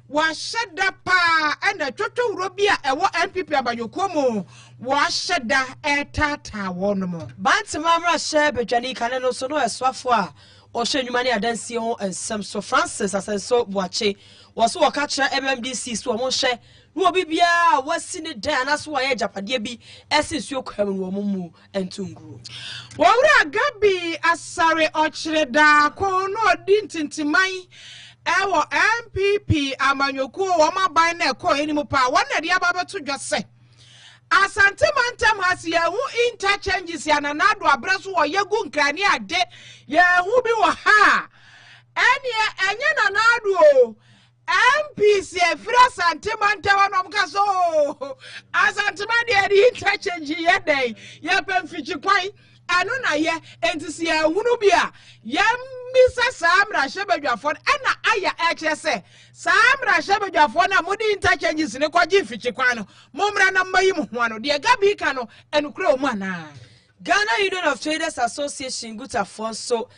washada pa ena toto urobia ewo NPP abayokomo washada etata wonomo bantima mra shebe dwani kane no so no eswafo a o hwenuma ne adansi ho ensem so Francis asenso buache woso wakacha MMDC so mo hwe no obi bia wasi ne dan anaso wa ye japade bi esinsuo kwam no mu entunguru wawura gabi asare ochreda ko no odi ntintiman ewo MPP amanyoku wo maban na ko enimu pa wona de ababeto dwose asante mantem hasi ya hu interchanges ya nanado abreso wo yegu nkrani ade ya hu bi wo ha enye nanado MPC efra sante mantem no mkaso asante man de interchange ye dey ya pemfichi kwan anu na ye entisi ya hunu bia ya misa samra shebedwafo na aya ekese samra shebedwafo na mudi interchanges ne kwaji fichi kwano momra na mayi mu hoano de gabi ka no enukura omu ana Ghana Union of Traders Association gutafo so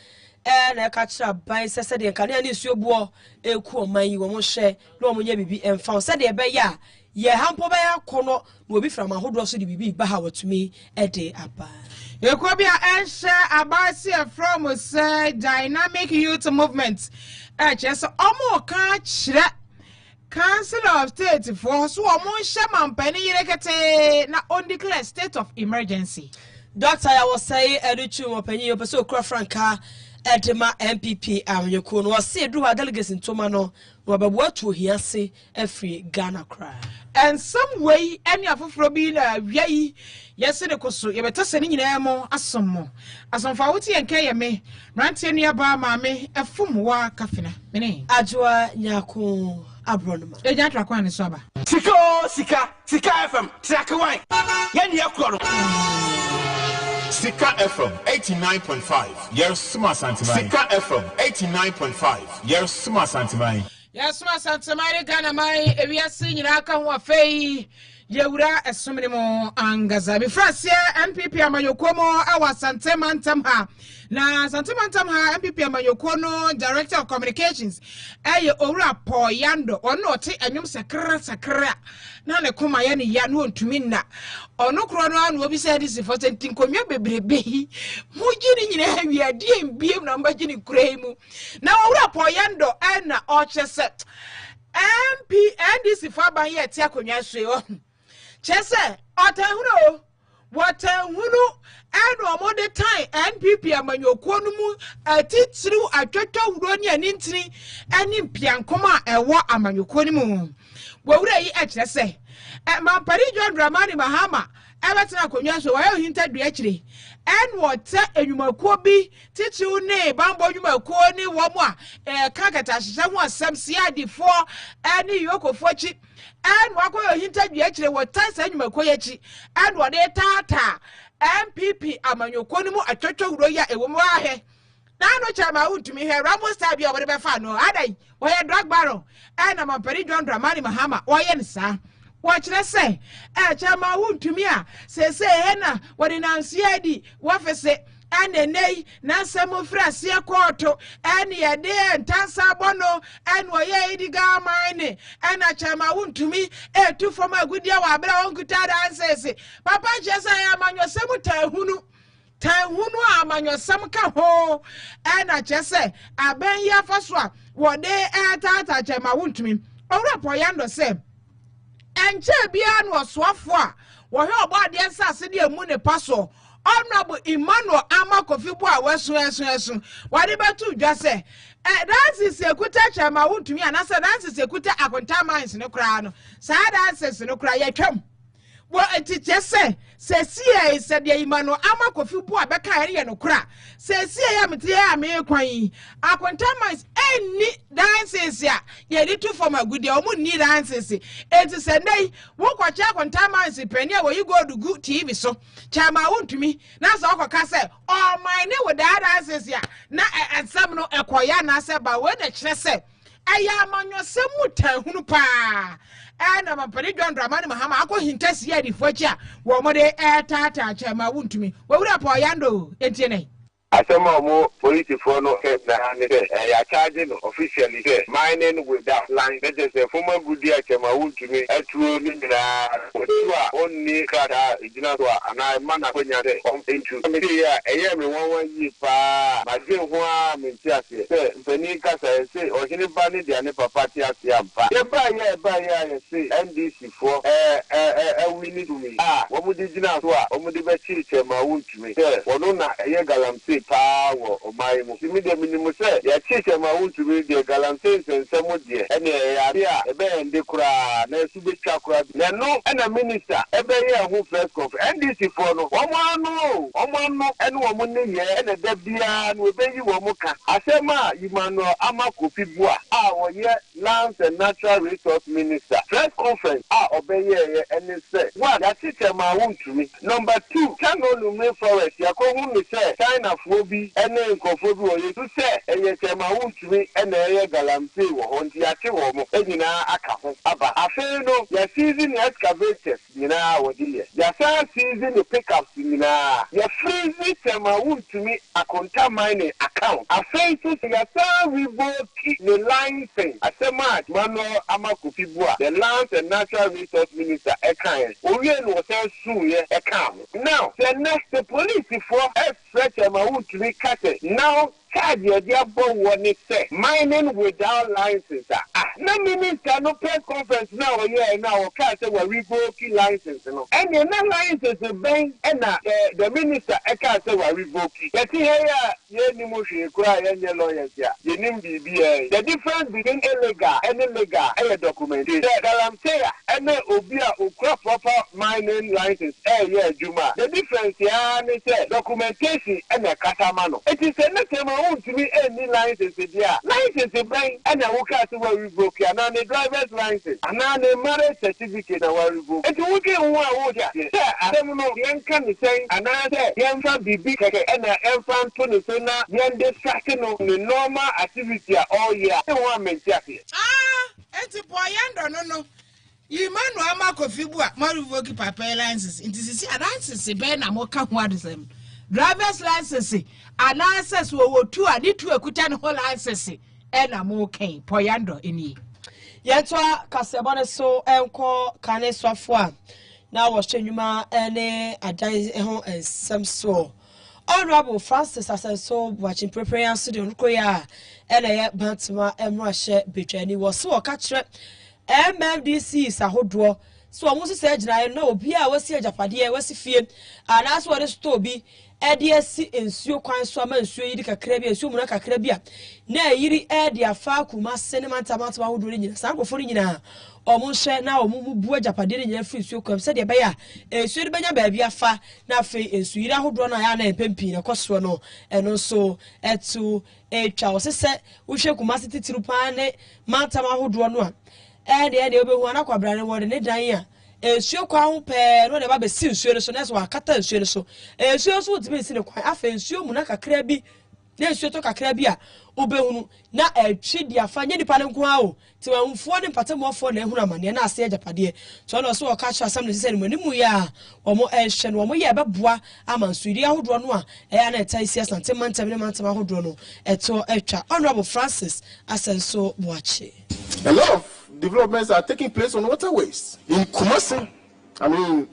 na kachira ban sese de kane ni suobuo eku oman yi wo mo hwe na wo nya bibi emfa se de be ya ye hampo be ya kono na obi from ahodo so de bibi ba ha watumi ede aba Ekobia Esha Abasi from say Dynamic Youth Movement. Just omo ka chire Council of State for so omo shaman penny rekete na on declare state of emergency. Doctor I was say educhu mo penny yo so kra franka edema MPP amyeko no was say do delegates ntoma no no babu atu hiase afri Ghana cry. And some way any afofro bi na wiai yesi ne koso ye beta sene nyina mo asomo asomfa wuti enke ye me rantie nua ba ma me efumwa kafena mene ajwa nyako abronoma eja trakwa ne so aba Sikka FM track one ye ne akoro Sikka FM 89.5 yes suma santimai Sikka FM 89.5 yes suma santimai yes suma santimai Ghana mai ewiase nyina aka ho afei Yewura esumni mo angaza bi frasie MPP amanyokomo awa santemantam ha na santemantam ha MPP amanyokono Director of Communications eye owura poyando ono ote enwum sakra na ne koma ye ne ya no ntumi na ono kro no anu obi se disi for tinkonwa bebrebe hi mugini nyina hawia die mbiem na mbagini kurai mu na owura poyando na ochese MP NDC for ban ye ti akonwa hwe Chese, otahuro, watahuru, and omo de time, NPP amanyokuo mu, titru atwetwa uroni anintini, ani piankoma ewo amanyokuo mu. Wawura yi chese, mampari John Dramani Mahama, ebetina konwa so wayo hinta du akire. En wote enyumakuo bi titru ne bambo enyumakuo ni wo mu a kakata hyehyɛ ho asɛm siadifo ani yokofochi and wako hinta du akire wotan sa enyumakuo yachi and wode tata MPP amanyoko ni mu atwotwo wuro ya ewo mu ahe na no chama untumi he Ramos star bi obode befa no adai wo ye drug baron and amampari John Dramani Mahama wo ye nsa Watch let's say, chama untumi a se hena wadi na nsiadi wafese ane nei na semu frasi akoto ane yade ntansa bono ane waye idiga maine ane chama untumi tu from agudia wa abra onkutada ansese papa chesa ya manyo semu tahunu amanyo semu ka ho ane chese aben ya faswa wade tata chama untumi ora poyando se enche bia no soafo a wo he obade ensase de emu ne paso Honorable Emmanuel Amakofibu a wesu wade betu dwa se that is ekuta chama wuntumi anasa that is ekuta akonta mines ne kra no sa that is no kra yatwam wo entiche se sie se de Emmanuel Amakofibu a beka ere no kra se sie ya mete ya me kwan akonta mines eni dances ya ye di to form agudi o mu ni dances enti se nei wo kwacha akonta mines pani a wo yi go dugu TV so chama wuntumi na so okoka se o mine wo da dances ya na ensam no ekoya na se ba we na kire se aya amanyosemu tahunu pa na mampani John Dramani Mahama ako hintasi ya di fochi a wo mo de tata chama wuntumi wo wura po yando entiene Asema mo police for no head na ya charge no officially say mining without line. That is a former good year chema to me etu ni na onni kada ijina so ana mana kwenya de on into me ya eye me won yi pa ma je ho a me ti ase say mpani kasa say o hini ba ni dia ne papa ti ase ampa ye ba ya say NDC for we need me wo mu di jina so a o mu di be chi chema to me say wono na eye galamsey pa wo o mai mu mi de minimu say ya chi chema to me de galamsey sensemo de ene ya bia e be ende kura na su be twa kura na no na minister ebe ye hu press conference NDC for no omo ene wo mu ne ye na da bia no be yi wo mu ka asema yimano amakopi bua wo ye lands and natural resource minister press conference obeye ene say one ya teacher ma to me number 2 cano me forest ya ko hu me say China phobi ene nkofo bi wo ye to say eye chema to me ene eye galamsey wo honti ya che wo mo enyina aka ho aba afi no ya season excavators nyina wo di ya sa season the pickups nyina ya freeze chema to me akonta mining account afi so ya sa we both the license asema mano amakopi bua the lands and natural resource minister ekan owie no say su ye ekan now the police for stretch to me cut now charge your one say mining without license na minister no press conference now now can say we go key license no and the license bank and the minister can say we go key you see here ye ni mo hwe kura ye lawyers ya ye nim BBA the difference between illegal and illegal documentation the galamsey and obi a okura proper mining license yeah juma the difference ya ni say documentation and katama no it is a to me any license there license bank and I work out where we broke and the driver's license and the marriage certificate and where we broke it will get one I don't know young can say and I say young can be big and infant to the na yen distraction on the normal activity all year one man enti poyando no Imanu amakofi bua maruvoki papa license inti sisi license be na mo ka ho adesem driver's license and access wo tu ani tu ekuta ne whole license e na mo kan poyando eni yetwa kasebone so enko kane swafo a na wo hwenwuma ene adan ho ensem so Honorable Francis Asenso watching preparing studio nkoya ene ye bantuma emrahye betwani wo so ka MMDC sahodro so omo so se gina na obi a wasi ajapade wasi fie ana so wore store bi ede asi ensuo kwan so ama ensuo yiri kakra bi ensuo muna kakra bi a na yiri ede afa kuma sene mantama hodro nyina sankofo nyina omo hwe na omo mu bu ajapade ne nyina free ensuo kwam se de be ya ensuo de benya ba bi afa na fe ensuo yiri ahodro na ya na empempi na koso no eno so etu etwa osese wo hwe kuma titiru pa ne mantama hodro no a ede obehu anakwabra ne wode ne dan ya ensuo kwa ho pe no de ba be si ensuo so na so akata ensuo so ensuo so utimi si ne kwa afa ensuo mu na kakra bi na ensuo to kakra bi a obehunu na etwi dia fa nye nipa ne nko a o ti wanfo ne patamofo na ehunu amane na ase ajapade to no so o ka cha asam ne sese ne manimu ya omo ehwe no omo ye beboa amansuri ahodo no a eya na etai sia sante mantem ne mantem ahodo no eto etwa Honorable Francis Asenso Boache. A lot of developments are taking place on waterways. In Kumasi, I mean,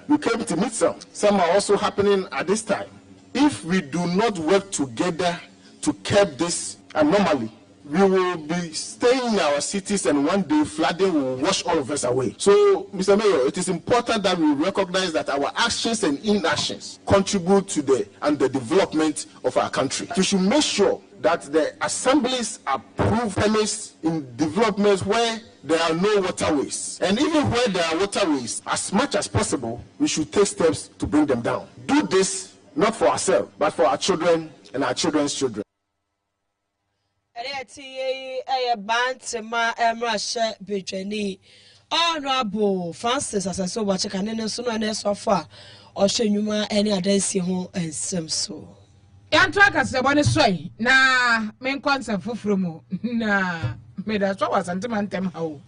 we came to meet some are also happening at this time. If we do not work together to curb this anomaly, we will be staying in our cities and one day flooding will wash all of us away. So, Mr. Mayor, it is important that we recognize that our actions and inactions contribute to the development of our country. We should make sure that the assemblies approve permits in developments where there are no waterways. And even where there are waterways, as much as possible, we should take steps to bring them down. Do this not for ourselves, but for our children and our children's children. Honorable Francis Asenso Boache kanene so no na so fa o hwenwuma ene adansi ho ensem so yanto akasebone soi na men konsa foforo mu na me da so wasantema ntem hawo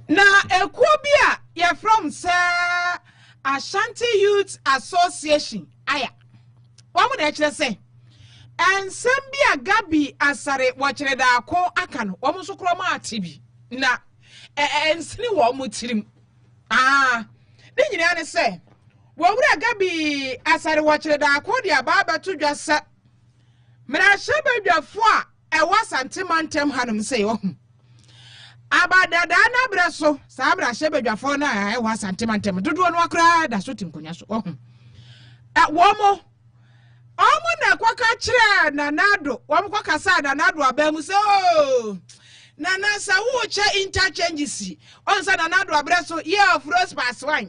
na ekuo bia ye from say Ashanti Youth Association aya wamu na echire se ensem bi agabi asare wachire da ko aka no wamu so kro ma atibi na ensini wo mu tirim ne nyina ne se wawura agabi asare wachire da ko dia baba to dwasa mra shebadwafo a ewa santimantem hanum se yo abadada na breso sa bra shebadwafo na ewa santimantem dodo no akra da so tinkonya so womo omo na kwaka kire na nado womo kwaka sa na nado abamu se nana sa wo che interchanges on sa na nado abreso year of rose pass 1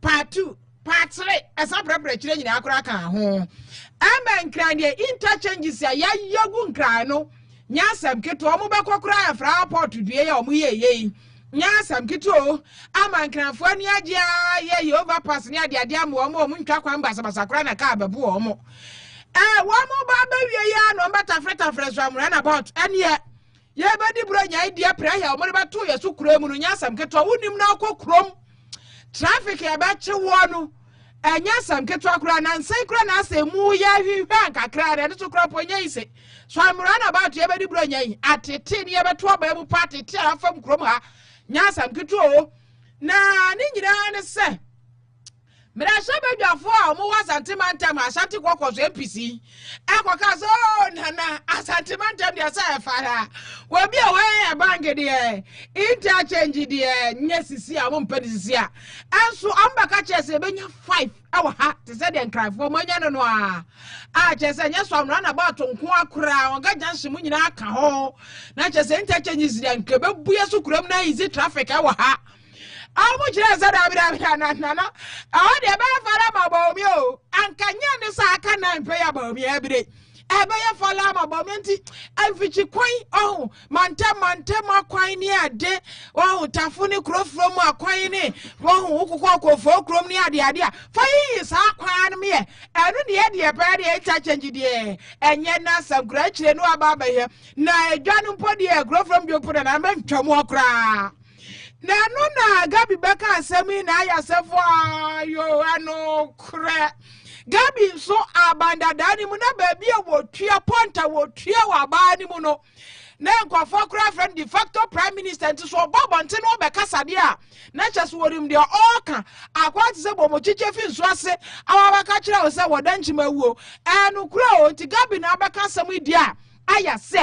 part 2 part 3 esa brabra kire nyina akra kan ho ama nkran de interchanges ya yagu nkran no nyasam keto omo bekokora ya fra port due ya omo ye nyasam keto ama nkranfo ani agya ye overpass ni ade am omo ntwa kwan basa kora na ka babu omo womo ba bawie ya no mbata freta so amura na about ene ye bedi bro nya idea prayer omo ne bato ye so kura mu no nyasam keto wonim na akokrom traffic ya ba che wono nyasam keto akura na nsan kura na asemu ya hwehwa kakra na so kura ponya ise so amura na about ye bedi bro nya yi atete ne ye beto ba mu party ti afam krom ha nyasam keto na ni nyina ne se mera shebadwafo a mo wa santimantem ashanti kwakwaso APC akoka so nana asantimantem dia sa efara we bia we bank de interchange de nyesisi a mo mpadisisi a anso ambaka chese benya 5 awa ha te se de nkrafo manya no no a chese nya so amra na ba to nko akura onga janshi mu nyina aka ho na chese interchange de nkebe buye so kuram na easy traffic awa ha amu chira za da bira na de ba fara mabomi o ankanya ne sa aka na mpe ya bomi ebire ebe ya fala mabomi nti afichi kwan mantem akwan ni ade tafuni krofro mu akwan ni ukukọ akofo krom ni ade a fa yi sa akwan me enu ne de ba de interchange de enye na sankura chire no ababa he na edwanu mpo de krofro mu jopo na mentwam okra na no na Gabi beka asemi na aya sefo ayo ano kre Gabi so abanda dani mu na ba bia wo tua ponta wo tua wa ba ni mu no na nkofo kra friend de facto prime minister nti so bobo nti no be kasa de a na chese worim de oka akwati se bomo chiche fi nso ase awa ka kira wo se wodanchi mawuo enu kra o nti Gabi na beka asemi de a aya se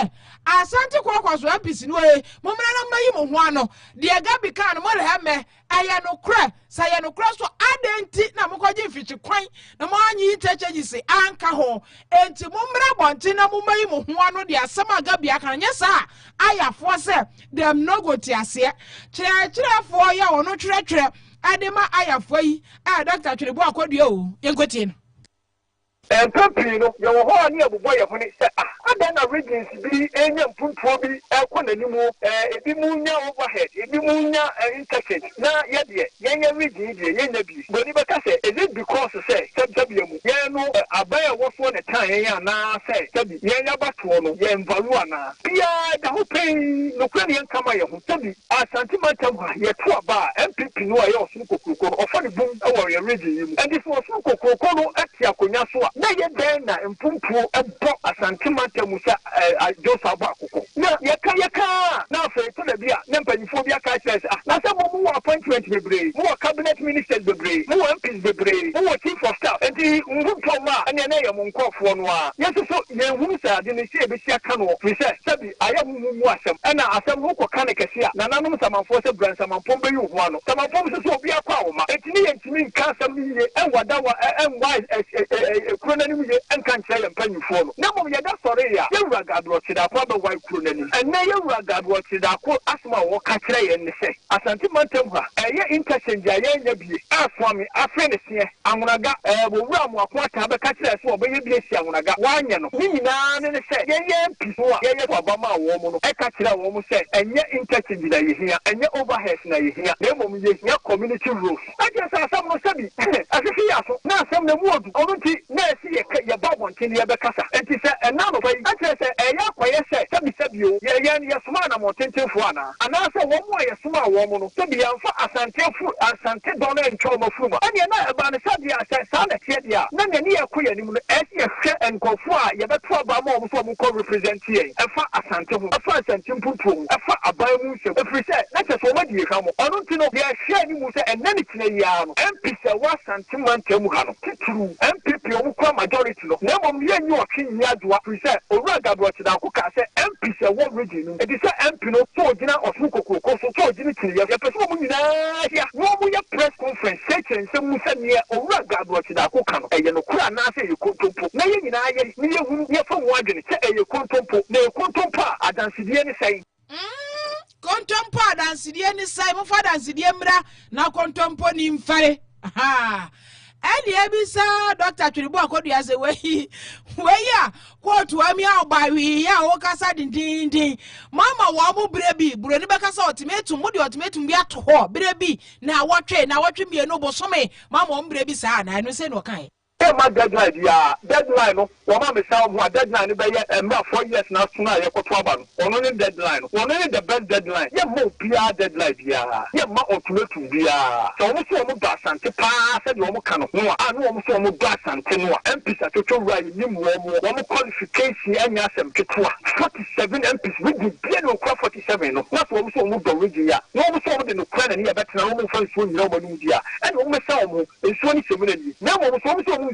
asanti kwakwaso APC no momra na mayi mo ho ano de Gabi kan mo re heme aya no kra saya no kra so adenti na mokwaje fichi kwan na mo anyi interchange se anka ho enti momra bonti na mo mayi mo ho ano de asema Gabi aka nya sa aya fo se dem no go ti ase kire fo ya wono kire adema aya fo yi Dr. Twiribu akwadua o yenkoti no Pepino, your whole near boy of money said, I don't regions be any punto be a quananimu, a bimunia overhead, a bimunia interchange. Now, yet, young region, young be. But if I say, is it because to say, Sabiamu, Yano, a bear was one a time, now say, Sabi, Yana Batuano, Yan Valuana, Pia, the whole pain, Ukrainian Kamaya, who Sabi, a sentimental, yet to a bar, and Pipino, I also cook or funny boom, our region. And this was Coco at Yakunasua. Na ye den na mpumpu ebo asantimante musa Joseph Bakoko na yaka na fe to da bia na mpanifo bia ka chese na se mo appointment bebre mo cabinet ministers bebre mo MPs bebre mo chief of staff enti ngumpo ma ene na ye mo nkofo no a yeso so ye hu sa de ne sie be sia ka no fi se sabi aya mu asem na asem ho ko ka ne kese a na nanom samanfo se brand samanfo be yu ho ano samanfo so obi akwa wo ma enti ne ye ntimi nka asem ni ye enwada wa Kronani and can't say and penny for no more. Sorry, you ragad watch it up about white Kronani, and now you ragad watch it up, asthma or catray and say, a sentimental, a interchange, a be ask for me, a friend is here. I'm gonna go, will run what have a catcher for baby. I'm gonna go one, you know, and say, Obama woman, a catcher woman said, and yet interchange here, and yet overhead here, no moment, your community rules. I guess I some study, as if he asked, now some the word, only. See a bob on Tinia Becassa, and he said, and now I say, a yak, I say, Sabio, Yan, yes, man, I'm on 10 tenten fo ana anaasɛ wɔn mo ayɛ soma wɔn no sɛ bi yɛmfa asante dɔn and trauma fuma ɛne na ɛba ne sɛ deɛ asɛ saa na teɛ deɛ na nani yɛkɔ yɛ anim no ɛsi yɛhwɛ nkɔfo a yɛbɛto aba ma wɔn so wɔn kɔ represent yɛn ɛfa asante ho ɛfa asante mputuo ɛfa aban mu nsɛm ɛfiri sɛ na kyɛ sɛ wɔn adi yɛka mo ɔno nti no yɛhwɛ anim sɛ ɛnɛ ne kyerɛ yia no MP sɛ wɔ asante mantam ha no tituru MPP wɔn kɔ majority no na mmom yɛnyɛ ɔtwe nyi adoa ɛfiri sɛ owura gabriel kyedako ka sɛ MP sɛ wɔ region no ɛdi sɛ MP no sɛ ɔgyina ɔsoro kokoroko so sɛ ɔgyina kyerɛ yɛpɛ sɛ wɔn nyinaa yɛ na wɔn yɛ press conference sɛ nsɛm mu sɛ neɛ owura gabriel kyedako ka no ɛyɛ no kora anaasɛ ɛyɛ kontompo na yɛn nyinaa yɛ ne yɛhunu yɛfa wɔn adwene sɛ ɛyɛ kontompo na ɛyɛ kontompo a adansidie ne sɛn kontompo adansidie ne sɛn mofa adansidie mmra na kontompo ni mfare ɛne ebisa Dr. Twiribu akodua sɛ weyi a kootu ami a ɔbawi ya wo kasa dindindin mama wo mo brebi buroni bɛkasa ultimatum mo de ultimatum bi ato hɔ brebi na wɔtwe mienu bosome mama wo brebi saa na ɛno sɛ no kan my deadline, yeah, deadline. No, one of my deadline, and 4 years now. Sooner, you go to Aban. Only deadline, only the best deadline. Yeah, more PR deadline, yeah, more ultimatum, yeah. So, almost almost gas and to pass, and you almost cannot know. I know almost almost gas and tenua. MPs to write one qualification and yes, and 47 MPs with the piano 47. No, that's almost almost the region. No, almost almost in the plan and here, but now almost one nobody, yeah, and almost almost in 27. Now almost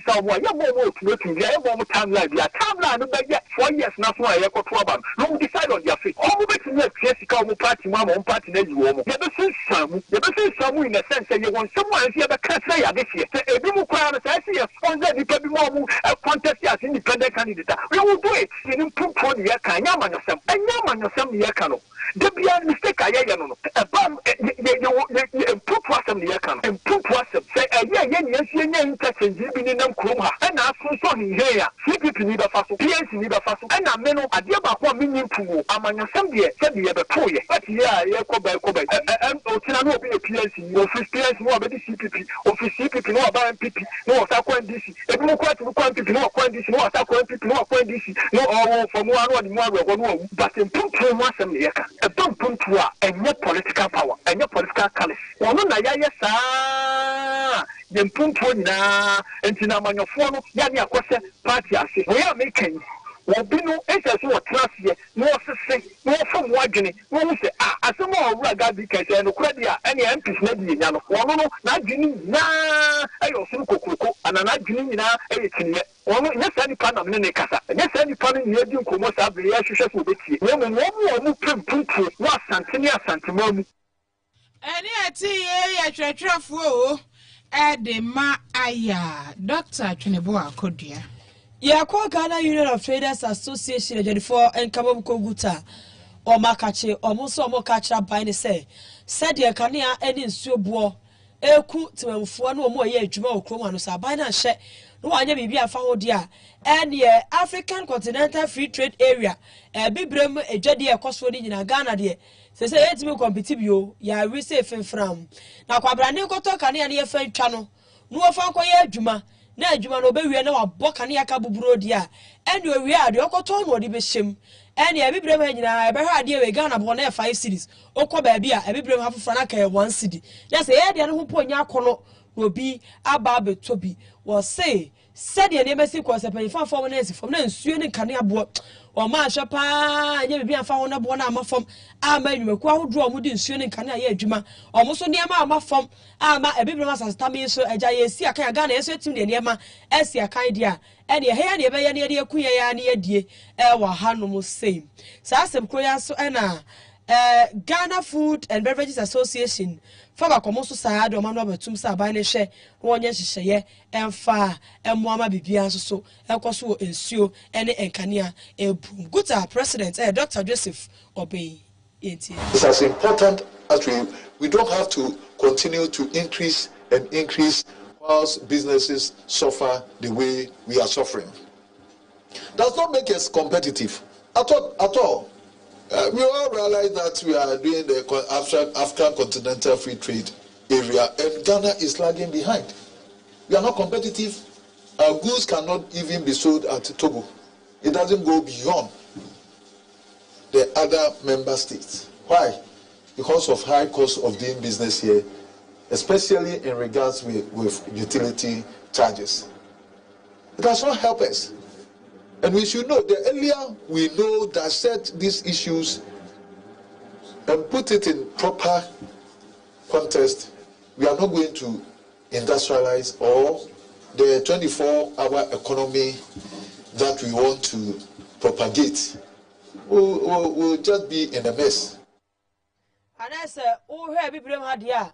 someone, you won't to be able to timeline. Your timeline, no, 4 years now, so I go to about. No, decide on your feet. All the way to Jessica, party, mama, party, you want. You ever seen some in the sense that you want someone here, but can't say this year. A bit crowd, I see a sponsor, depending on a contest as independent candidate. We will do it in improve for the Yakan, yourself, and Yaman yourself, Yakano. The beyond mistake, I know. A bum, you improve for some Yakan, improve for some. Say, yes, touch and giving in them Kroma, and I saw him here. CPP need a fast, PNC need a fast, and I mean, I dear about 1 million to among some year, said the other 2 years. But yeah, Kobe, and Otina be a PNC, office PNC, no about the CPP, office CPP, no about MPP, no Sako and DC, if no quantity, no quantity, no Sako and people, no quantity, no all from one or more, but in Puntu once a year, a don't Puntua, and your political power, and your political colors. One on the yes, then Puntu na and Tinaman phone, Yania Cosa, party, I say, we are making. Wobino ese so class here no sese no from wagene no say asemo raga bi kese no kwadia ene MPs na di nya no wono no na dwini na ayo so kokoko ana na dwini nyina eye kinye wono nya sa ni pa na me ne kasa nya sa ni pa no nya di nkomo sa be ya hwehwe so betie no mo pemputu no asante ni asante mamu ene ati ye twetwefo o ede ma aya Dr. Twiribu akodua Yako Ghana Union of Traders Association for and Kababuko Guta or Makache or Muso Mokacha by the say said the Kania and in Subo Eku to one or more year Jumo Cromanus Abina she no one be a found dear and ye African Continental Free Trade Area a bibrem a jadi a cost in a Ghana dear. Say it's me competibio ya receive from now Quabrane Koto Kania near French channel no fanquaya Juma. Na adwuma no be wie na waboka ne aka buburo dia ene we wie ade okoto no de be hyem ene e bibrem ha nyina e be ha ade we Ghana bo na 5 cities okọ ba bia e bibrem ha foforo na ka 1 city na say e de no ho po nya akono obi aba betobi wo say said the name si ko se panfa fom na esifom na nsuo ne kane abo o ma hwe pa nya bibia fa ho na bo na amafom ama nwumaku ahodo o mu de nsuo ne kane aye adwuma o mo so ne ama amafom ama ebibrem asasta me so agya ye si aka Ghana yeso etim ne nema esi aka dia ene he ya ne be ya ne de akuye ya ne adie e wa hanom same sa asem kroya so na Ghana Food and Beverages Association Faba komo so saa de omanu abatum sa ban ne hwe wonye hyehyeye emfa emmoama bibia so ekoso ensuo ene enkanea ebrum guta president Dr. Joseph Obey. It's as important as we don't have to continue to increase whilst businesses suffer the way we are suffering. Does not make us competitive at all. We all realize that we are doing the African Continental Free Trade Area and Ghana is lagging behind. We are not competitive. Our goods cannot even be sold at Togo. It doesn't go beyond the other member states. Why? Because of high cost of doing business here, especially in regards with utility charges. It does not help us. And we should know, the earlier we know, dissect these issues and put it in proper context, we are not going to industrialize, or the 24-hour economy that we want to propagate will just be in a mess. And I say, oh, heavy blame had ya.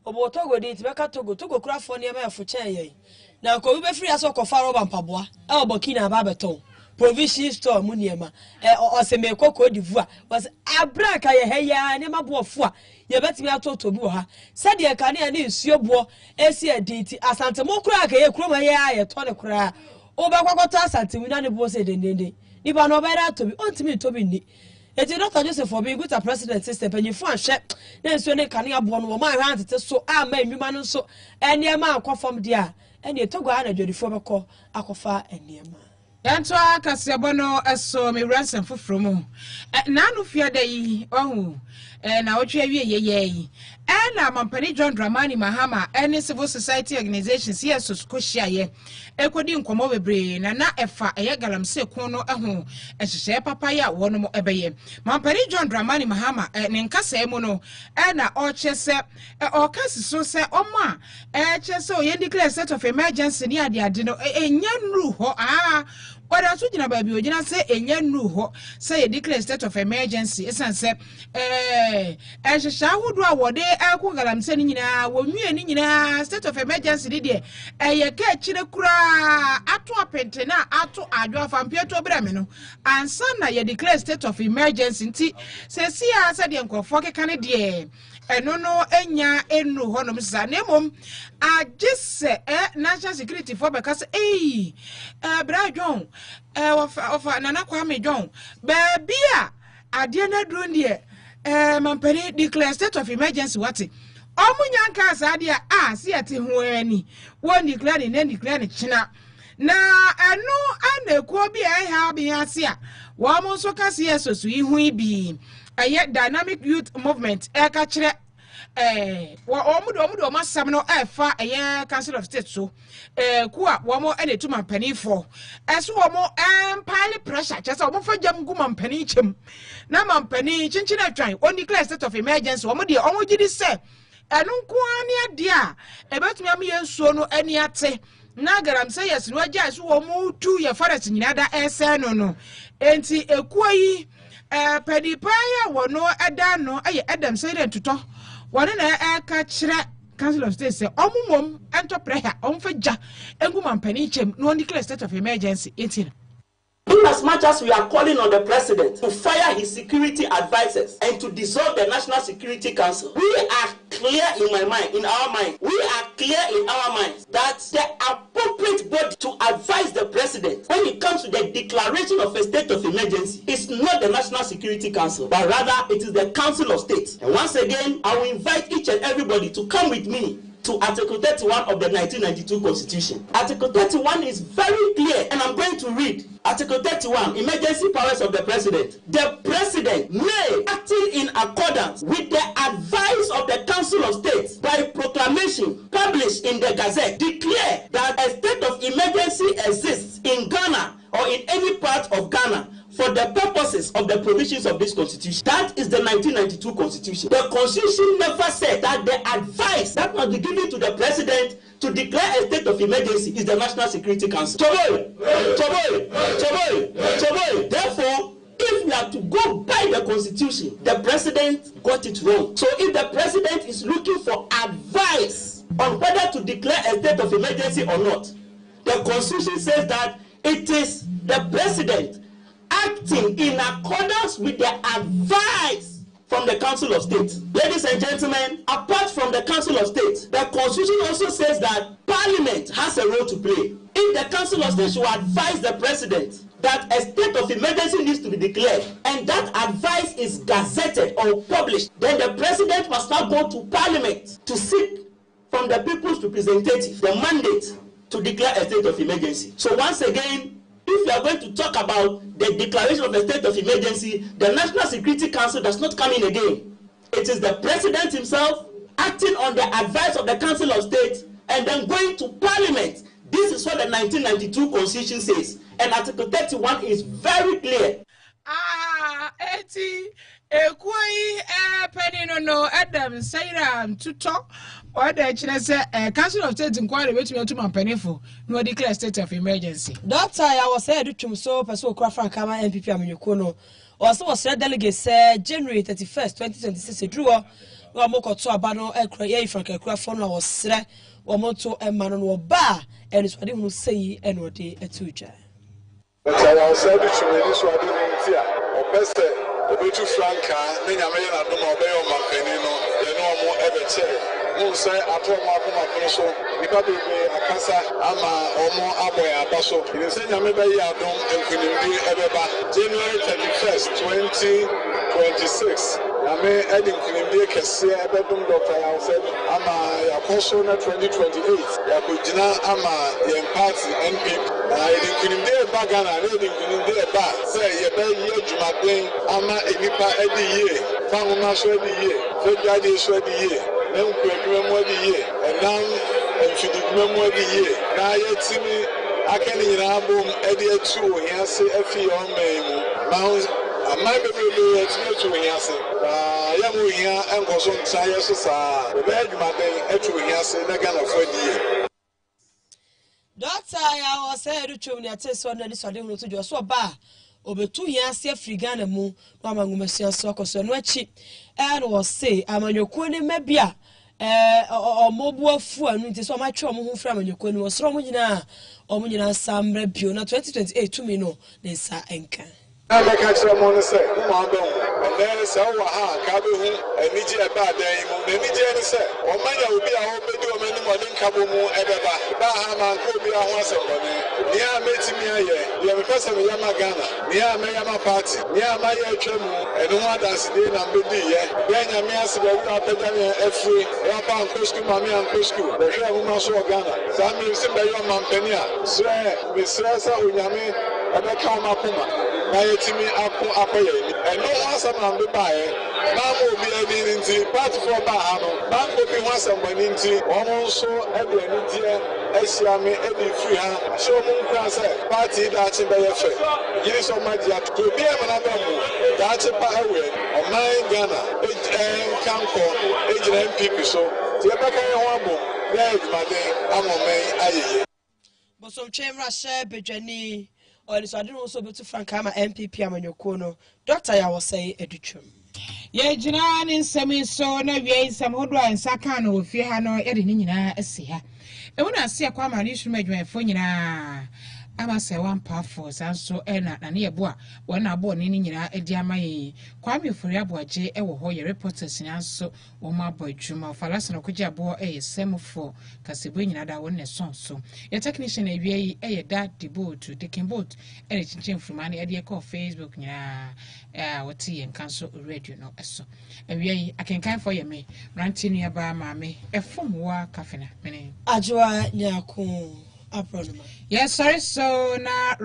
Obo Togo did Togo craft for near me for chain. Now, go be free as a cofaro and Pabua, El Burkina Babaton, provision store Muniema, or Seme Coco d'Ivoire was a braca, a nema boafua. You bet me out to Buha. Said the Canadian is your boy, SCA DT, as Santa Mocrack, a chroma, a tonacra. Obagota Santa Winani Bose de Nende. Niba no better to be on to me to be. It is not just for being good at president system, and you find shep. Then so they can have one my hands. It is so I may be man so and your man come from there. And you took a journey for a call, Akofa and near man. Yanto akasiabono eso me ransom fofromo. Na no fia dai ohu. Na otwe ye. Na mampani John Dramani Mahama any civil society organizations here so skoshia ye. Ekodi nkomo bebre na efa eye galamse ko no eho ehye papa ya wono mo ebeye. Mampani John Dramani Mahama ne nkasa emu no na ochese okasi so se omo a chese o ye declare state of emergency ni ade no enya nru ho But I told you about you, say a new ho, say a declare state of emergency. It's and say, as a shower do what they are I'm sending you now, when you and state of emergency did ye, a catch in a cra, ato pentena, ato adwa from Pietro Bramino, and son, I declare state of emergency. Says, see, I said, Uncle Fokke Canadian. No enya enu honom sanemom I just say national security for because bra John of nana kwame John baby ade na dru ndie mampani declare state of emergency wati omunyanka asade si ate ho ani won declare ni china na eno anekuo bi ha bi ase a wo mo so kase yesosu ihu ibi dynamic youth movement eka kire omudo masam no efa council of state so kuwa womo enetu mampani for eso womo pile pressure chesa womo fa jam gu mampani chem na mampani chinchin atwan on declare state of emergency womo de omo gidi se enu nko ani ade a ebetumi am yensuo no ani ate na garam say yes no agya so womo tu ye forest nyina da ese no enti ekuyi pedipaya wono eda no Adam say den tuto wone na ka kire council of state say omumom ento prayer omfaja engu mampani chem no declare state of emergency etin. In as much as we are calling on the president to fire his security advisors and to dissolve the National Security Council, we are clear in our mind, that the appropriate body to advise the president when it comes to the declaration of a state of emergency is not the National Security Council, but rather it is the Council of State. And once again, I will invite each and everybody to come with me to Article 31 of the 1992 Constitution. Article 31 is very clear, and I'm going to read Article 31, Emergency Powers of the President. The President may, acting in accordance with the advice of the Council of State, by proclamation published in the Gazette, declare that a state of emergency exists in Ghana or in any part of Ghana for the purposes of the provisions of this Constitution. That is the 1992 Constitution. The Constitution never said that the advice that must be given to the President to declare a state of emergency is the National Security Council. Therefore, if we are to go by the Constitution, the President got it wrong. So if the President is looking for advice on whether to declare a state of emergency or not, the Constitution says that it is the President acting in accordance with the advice from the Council of State. Ladies and gentlemen, apart from the Council of State, the Constitution also says that Parliament has a role to play. If the Council of State should advise the President that a state of emergency needs to be declared, and that advice is gazetted or published, then the President must now go to Parliament to seek from the people's representative the mandate to declare a state of emergency. So once again, if you are going to talk about the declaration of a state of emergency, the National Security Council does not come in again. It is the president himself acting on the advice of the Council of State and then going to Parliament. This is what the 1992 Constitution says. And Article 31 is very clear. Penny no Adam Sayram to talk or the Council of State inquiry which we are to Pennyful, no declare state of emergency. That I was said to so Paso Crawford Kama MPP Aminukono. Also was said delegate said January 31st, 2026 drew or moko to abano ekra Frank Crawford was sre or moto and man or bar and it's what he will say and what they a tuja. But I said it to me this one here or best Obetu Franka, Ninamena Domobeo Macanino, the normal ever chair. Who say after Makuma Proso, Nipabi Akasa, Ama, Omo Aboya Baso, in Senameba Yadom and Kunimbi Ebeba, January 31st, 2026. Ame Edim Kunimbi Kasia Ebedum Dr. said, Ama Yakoso 2028, Yakujina Ama Yen Party NPP. Edim Kunimbi Bagana, Edim Kunimbi Ba, say Yebe Jumatin, Ama Enipa Edi Ye, Fanguma Swedi Ye, Fedadi Swedi Ye. And now, if you did memoir the year, now yet see me, I can in album Eddie 2, and say a few on me. Now, I might be able to answer. Yamu here and goes on Sayas, the bad mother, to answer the gun of 40 years. Doctor, I was said to me, I tell so that this one to do so bar. Over 2 years, see Frigana Moo, Mamma Messiah Soccer, so no cheap, and was say, I'm on your queen maybe. Or mobile phone, so my chum who from your queen was Romina or Munina Sam Rebuna 2028 to me no, then Sir Enka. I catch someone say, and then it's our Kabu and Niji bad day, and Niji said, or Maya will be a home video minimum in Kabumu, Ebeba, Bahama, could be a horse of money. Nia met me a you have a person of Yamagana, Nia Mayama party, Nia Maya Chemu, and one that's the Nambidi, then Yamias, F3, Rapa and Kusku, Mammy and Kusku, the Shamu so Ghana, Sami Simba Mampenia, Sir, Miss Rasa, Uyame. And I come up, I me up, and no one some on the buyer. Now will be a meeting party for Bahano. Now will be once and when into almost so every year, Esiame, every free hand. Show Moon Class party that's in the affair. Years of my dear to be another move. That's a power of my Ghana, Camco, Agent MPP. So, the Abaka, there is my day, I'm on May. But some chamber share Bejani. Or so I didn't also go to Frank Kama MPP Amanyokono. Doctor, I was say educhum. Ye Jinan in semi so na we some hodwa and sakano if you had no edinina as here. And when I see a Kwama, you should make my phone. I must say one powerful and so and near boa when I born in a diamay. Kwame for Yaboa ewo hoye reporters in answer or my boy Juma for last and Okuja boy a semaphore Casibin that one song so. Your technician a dad the boat to taking boat and it's from money idea call Facebook what tea and cancel radio no so. And we I can kind for you me ranting nearby mammy a form war caffeine. Ajua Nyaku. Yes, sorry, so now.